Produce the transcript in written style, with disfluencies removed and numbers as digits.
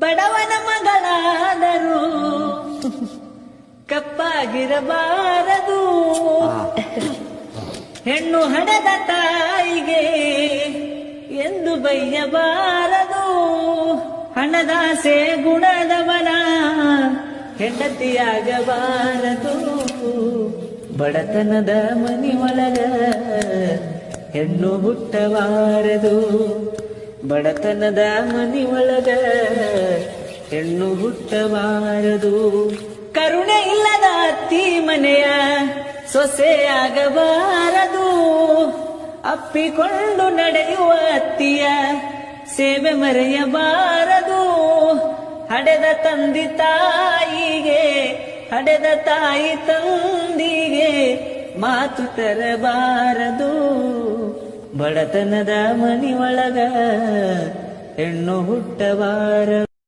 ಬಡವನ ಮಗಳಾದರೂ ಕಪ್ಪಾಗಿರಬಾರದು. ಹೆಣ್ಣು ಹಡೆದ ತಾಯಿಗೆ ಎಂದು ಬೈಯಬಾರದು. ಹಣದಾಸೆ ಗುಣದವನ ಹೆಂಡತಿಯಾಗಬಾರದು. ಬಡತನದ ಮನಿ ಒಳಗ ಹೆಣ್ಣು ಹುಟ್ಟಬಾರದು. ಬಡತನದ ಮನಿ ಒಳಗ ಹೆಣ್ಣು ಹುಟ್ಟಬಾರದು. ಕರುಣೆ ಇಲ್ಲದ ಅತ್ತಿ ಮನೆಯ ಸೊಸೆಯಾಗಬಾರದು. ಅಪ್ಪಿಕೊಂಡು ನಡೆಯುವ ಅತ್ತಿಯ ಸೇವೆ ಮರೆಯಬಾರದು. ಹಡೆದ ತಂದಿ ತಾಯಿಗೆ ಹಡೆದ ತಾಯಿ ತಂದಿಗೆ ಮಾತು ತರಬಾರದು. ಬಡತನದ ಮನಿ ಒಳಗ ಹೆಣ್ಣು ಹುಟ್ಟಬಾರದು.